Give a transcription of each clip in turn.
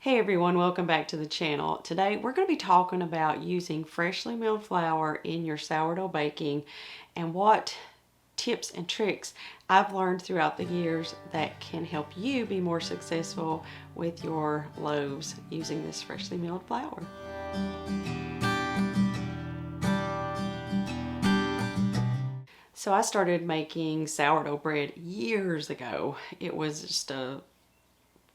Hey everyone, welcome back to the channel. Today we're going to be talking about using freshly milled flour in your sourdough baking and what tips and tricks I've learned throughout the years that can help you be more successful with your loaves using this freshly milled flour. So I started making sourdough bread years ago. It was just a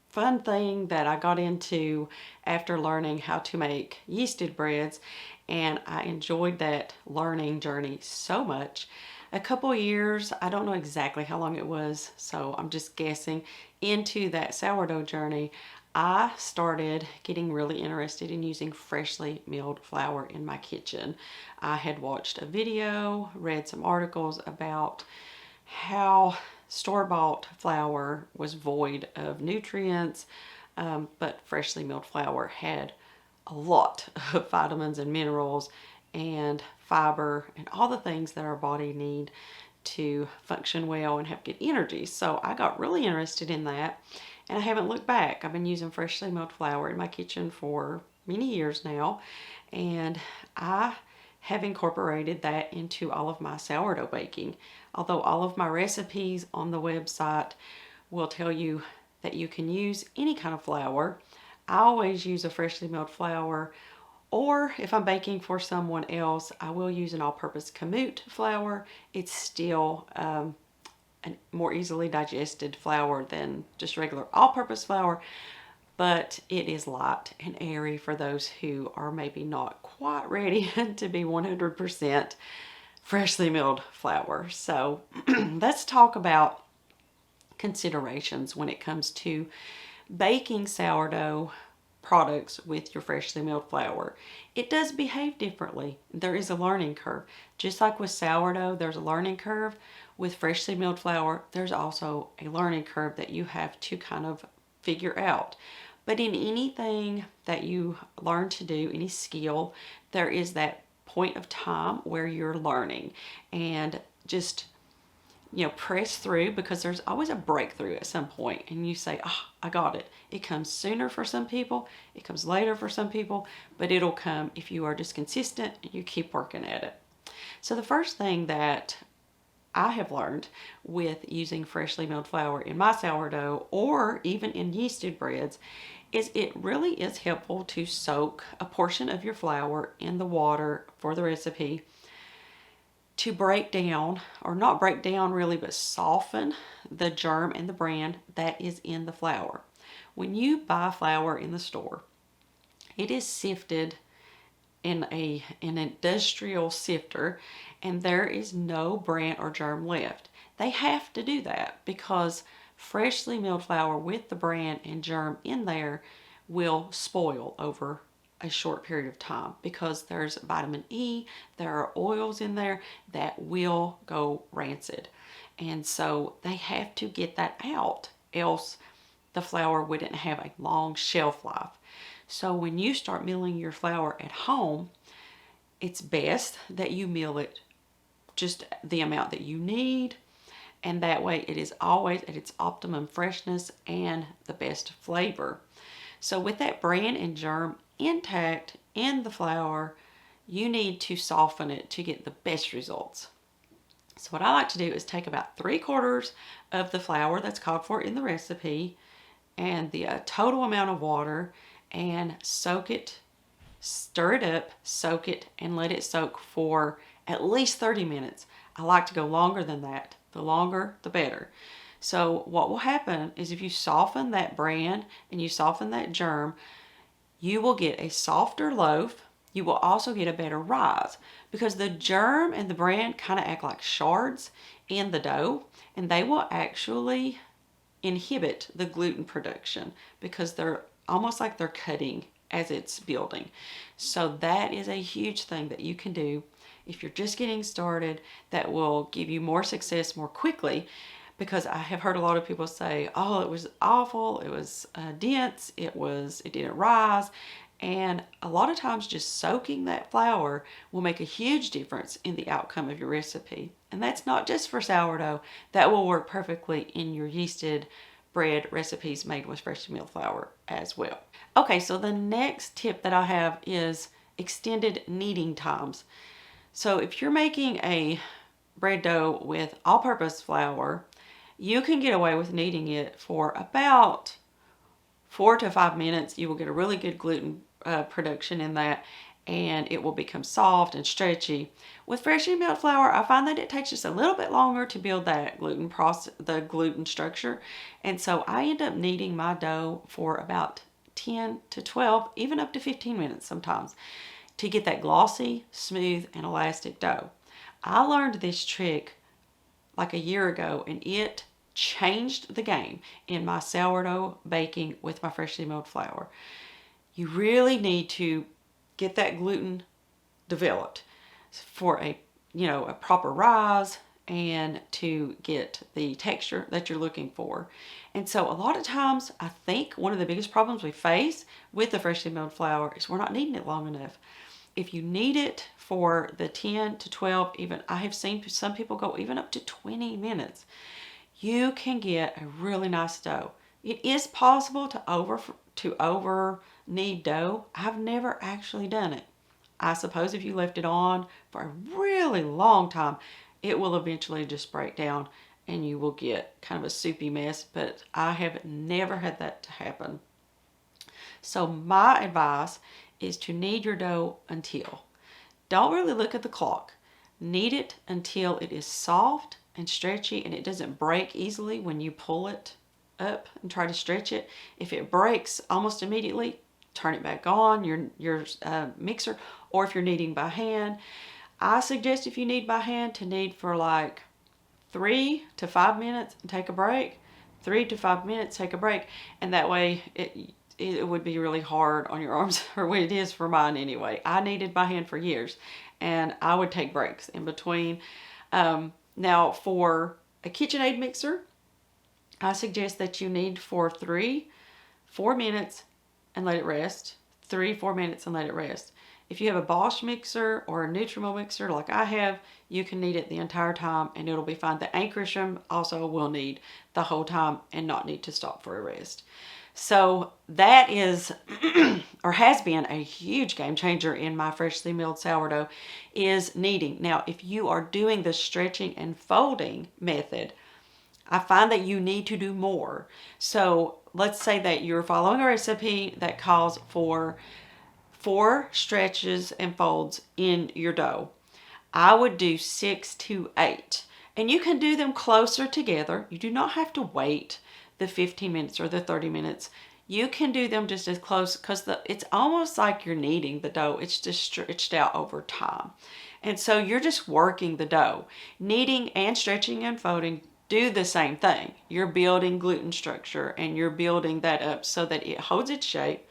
fun thing that I got into after learning how to make yeasted breads, and I enjoyed that learning journey so much. A couple years, I don't know exactly how long it was, so I'm just guessing, into that sourdough journey, I started getting really interested in using freshly milled flour in my kitchen. I had watched a video, read some articles about how store-bought flour was void of nutrients, but freshly milled flour had a lot of vitamins and minerals and fiber and all the things that our body need to function well and have good energy. So I got really interested in that, and I haven't looked back. I've been using freshly milled flour in my kitchen for many years now, and I have incorporated that into all of my sourdough baking. Although all of my recipes on the website will tell you that you can use any kind of flour, I always use a freshly milled flour, or if I'm baking for someone else, I will use an all-purpose kamut flour. It's still a more easily digested flour than just regular all-purpose flour, but it is light and airy for those who are maybe not quite ready to be 100% freshly milled flour. So let's talk about considerations when it comes to baking sourdough products with your freshly milled flour. It does behave differently. There is a learning curve. Just like with sourdough, there's a learning curve. With freshly milled flour, there's also a learning curve that you have to kind of figure out. But in anything that you learn to do, any skill, there is that point of time where you're learning, and just press through, because there's always a breakthrough at some point and you say, oh, I got it. It comes sooner for some people, it comes later for some people, but it'll come if you are just consistent and you keep working at it. So the first thing that I have learned with using freshly milled flour in my sourdough, or even in yeasted breads, is it really is helpful to soak a portion of your flour in the water for the recipe to break down, or not break down really, but soften the germ and the bran that is in the flour. When you buy flour in the store, it is sifted in an industrial sifter, and there is no bran or germ left. They have to do that because freshly milled flour with the bran and germ in there will spoil over a short period of time, because there's vitamin E, there are oils in there that will go rancid. And so they have to get that out, else the flour wouldn't have a long shelf life. So when you start milling your flour at home, it's best that you mill it just the amount that you need, and that way it is always at its optimum freshness and the best flavor. So with that bran and germ intact in the flour, you need to soften it to get the best results. So what I like to do is take about 3/4 of the flour that's called for in the recipe and the total amount of water, and soak it, stir it up, soak it, and let it soak for at least 30 minutes. I like to go longer than that. The longer, the better. So what will happen is if you soften that bran and you soften that germ, you will get a softer loaf. You will also get a better rise, because the germ and the bran kind of act like shards in the dough, and they will actually inhibit the gluten production because they're almost like they're cutting as it's building. So that is a huge thing that you can do if you're just getting started, that will give you more success more quickly. Because I have heard a lot of people say, oh, it was awful, it was dense, it didn't rise. And a lot of times just soaking that flour will make a huge difference in the outcome of your recipe. And that's not just for sourdough. That will work perfectly in your yeasted bread recipes made with freshly milled flour as well. Okay, so the next tip that I have is extended kneading times. So if you're making a bread dough with all-purpose flour, you can get away with kneading it for about 4 to 5 minutes. You will get a really good gluten production in that, and it will become soft and stretchy. With freshly milled flour, I find that it takes just a little bit longer to build that the gluten structure, and so I end up kneading my dough for about 10 to 12, even up to 15 minutes sometimes, to get that glossy, smooth, and elastic dough. I learned this trick like a year ago, and it changed the game in my sourdough baking with my freshly milled flour. You really need to get that gluten developed for a proper rise and to get the texture that you're looking for. And so a lot of times I think one of the biggest problems we face with the freshly milled flour is we're not kneading it long enough. If you knead it for the 10 to 12, even I have seen some people go even up to 20 minutes, you can get a really nice dough. It is possible to over knead dough. I've never actually done it. I suppose if you left it on for a really long time, it will eventually just break down and you will get kind of a soupy mess, but I have never had that to happen. So my advice is to knead your dough until. Don't really look at the clock. Knead it until it is soft and stretchy and it doesn't break easily when you pull it up and try to stretch it. If it breaks almost immediately, turn it back on your mixer, or if you're kneading by hand, I suggest if you knead by hand to knead for like 3 to 5 minutes and take a break. 3 to 5 minutes, take a break, and that way it would be really hard on your arms, or what it is for mine anyway. I kneaded by hand for years, and I would take breaks in between. Now for a KitchenAid mixer, I suggest that you knead for 3-4 minutes and let it rest. 3-4 minutes and let it rest. If you have a Bosch mixer or a Nutrimo mixer like I have, you can knead it the entire time and it'll be fine. The Anchorisham also will knead the whole time and not need to stop for a rest. So that is, or has been, a huge game changer in my freshly milled sourdough, is kneading. Now, if you are doing the stretching and folding method, I find that you need to do more. So let's say that you're following a recipe that calls for 4 stretches and folds in your dough. I would do 6 to 8. And you can do them closer together. You do not have to wait the 15 minutes or the 30 minutes. You can do them just as close, because it's almost like you're kneading the dough. It's just stretched out over time. And so you're just working the dough. Kneading and stretching and folding do the same thing. You're building gluten structure and you're building that up so that it holds its shape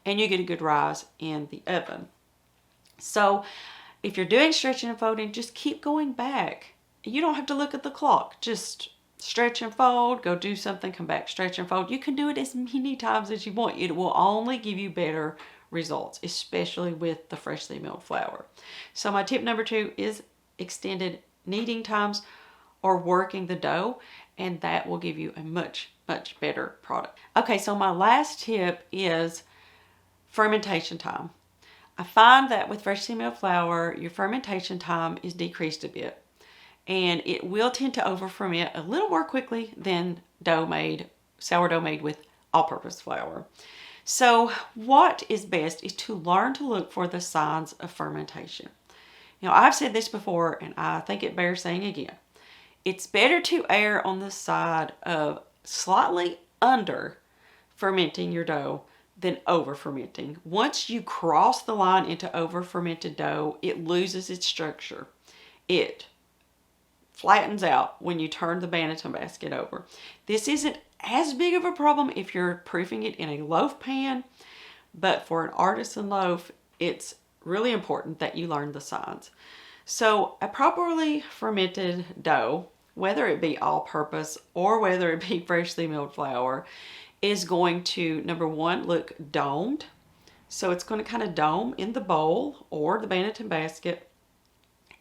and you get a good rise in the oven. So if you're doing stretching and folding, just keep going back. You don't have to look at the clock. Just stretch and fold, go do something, come back, stretch and fold. You can do it as many times as you want. It will only give you better results, especially with the freshly milled flour. So my tip number 2 is extended kneading times or working the dough, and that will give you a much, much better product. Okay, so my last tip is fermentation time. I find that with freshly milled flour, your fermentation time is decreased a bit, and it will tend to over ferment a little more quickly than sourdough made with all-purpose flour. So what is best is to learn to look for the signs of fermentation. I've said this before, and I think it bears saying again. It's better to err on the side of slightly under fermenting your dough than over fermenting. Once you cross the line into over fermented dough, it loses its structure. It flattens out when you turn the banneton basket over. This isn't as big of a problem if you're proofing it in a loaf pan, but for an artisan loaf, it's really important that you learn the signs. So a properly fermented dough, whether it be all-purpose or whether it be freshly milled flour, is going to, number 1, look domed. So it's going to kind of dome in the bowl or the banneton basket.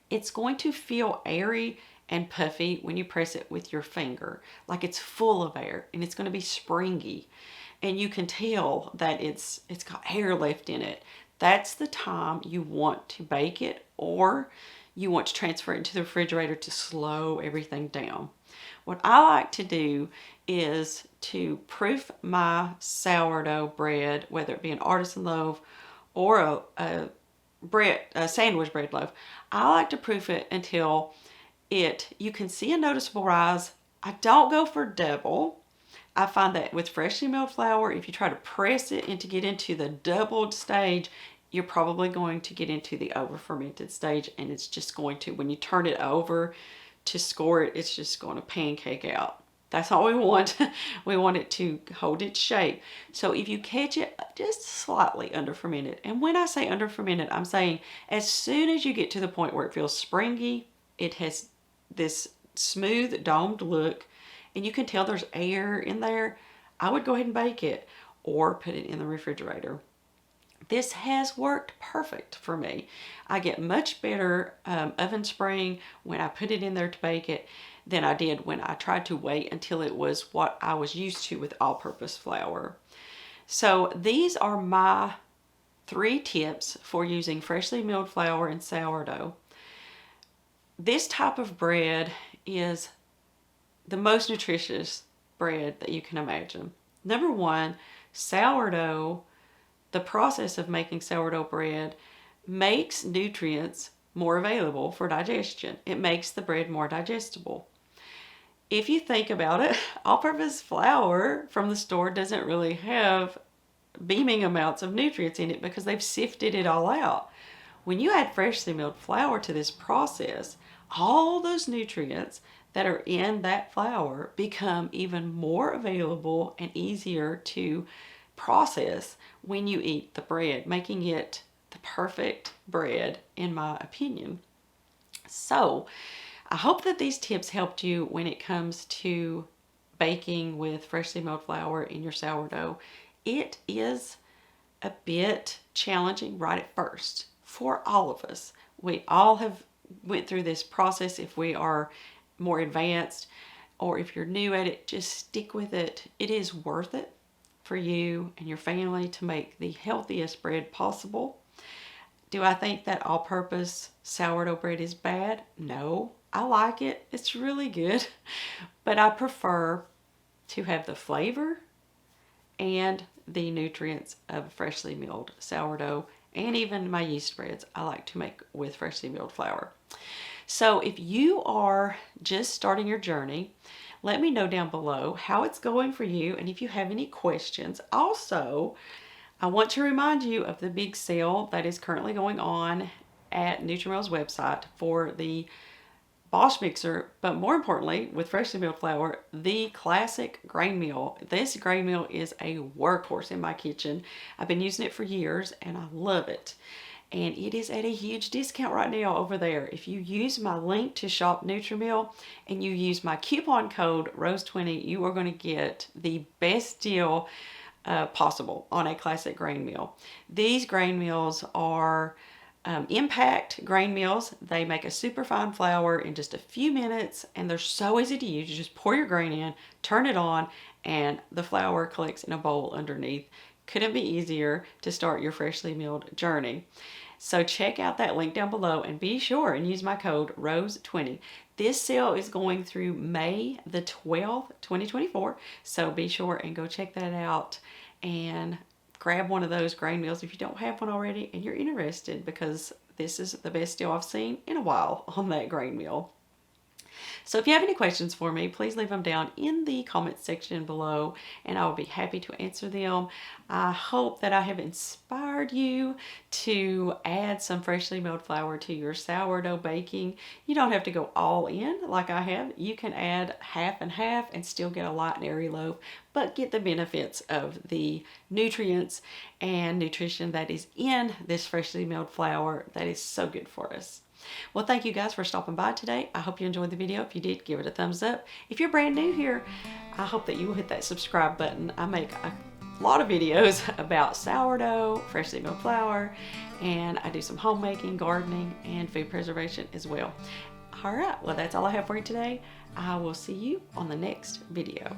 It's going to feel airy and puffy when you press it with your finger, like it's full of air, and it's going to be springy. And you can tell that it's got air left in it. That's the time you want to bake it, or you want to transfer it into the refrigerator to slow everything down. What I like to do is to proof my sourdough bread, whether it be an artisan loaf or a sandwich bread loaf. I like to proof it until you can see a noticeable rise. I don't go for double. I find that with freshly milled flour, if you try to press it and to get into the doubled stage, you're probably going to get into the over fermented stage, and it's just going to, when you turn it over to score it, it's just going to pancake out. That's all we want. We want it to hold its shape. So if you catch it just slightly under fermented, and when I say under fermented, I'm saying as soon as you get to the point where it feels springy, it has this smooth domed look, and you can tell there's air in there, I would go ahead and bake it or put it in the refrigerator. This has worked perfect for me. I get much better oven spring when I put it in there to bake it than I did when I tried to wait until it was what I was used to with all-purpose flour. So these are my 3 tips for using freshly milled flour and sourdough. This type of bread is the most nutritious bread that you can imagine. Number one, sourdough, the process of making sourdough bread makes nutrients more available for digestion. It makes the bread more digestible. If you think about it, all-purpose flour from the store doesn't really have beaming amounts of nutrients in it because they've sifted it all out. When you add freshly milled flour to this process, all those nutrients that are in that flour become even more available and easier to process when you eat the bread, making it the perfect bread, in my opinion. So I hope that these tips helped you when it comes to baking with freshly milled flour in your sourdough. It is a bit challenging right at first for all of us. We all have went through this process. If we are more advanced or if you're new at it, just stick with it. It is worth it for you and your family to make the healthiest bread possible. Do I think that all-purpose sourdough bread is bad? No, I like it. It's really good, but I prefer to have the flavor and the nutrients of freshly milled sourdough, and even my yeast breads I like to make with freshly milled flour. So if you are just starting your journey, let me know down below how it's going for you and if you have any questions. Also, I want to remind you of the big sale that is currently going on at Nutrimill's website for the Bosch mixer, but more importantly, with freshly milled flour, the classic grain mill. This grain mill is a workhorse in my kitchen. I've been using it for years and I love it. And it is at a huge discount right now over there. If you use my link to shop Nutrimill and you use my coupon code ROSE20, you are going to get the best deal possible on a classic grain mill. These grain mills are impact grain mills. They make a super fine flour in just a few minutes, and they're so easy to use. You just pour your grain in, turn it on, and the flour collects in a bowl underneath. Couldn't be easier to start your freshly milled journey. So check out that link down below and be sure and use my code ROSE20. This sale is going through May the 12th, 2024. So be sure and go check that out and grab one of those grain mills if you don't have one already and you're interested, because this is the best deal I've seen in a while on that grain mill. So if you have any questions for me, please leave them down in the comments section below and I will be happy to answer them. I hope that I have inspired you to add some freshly milled flour to your sourdough baking. You don't have to go all in like I have. You can add half and half and still get a light and airy loaf, but get the benefits of the nutrients and nutrition that is in this freshly milled flour that is so good for us. Well, thank you guys for stopping by today. I hope you enjoyed the video. If you did, give it a thumbs up. If you're brand new here, I hope that you will hit that subscribe button. I make a lot of videos about sourdough, freshly milled flour, and I do some homemaking, gardening, and food preservation as well. I All right, well, that's all I have for you today. I will see you on the next video.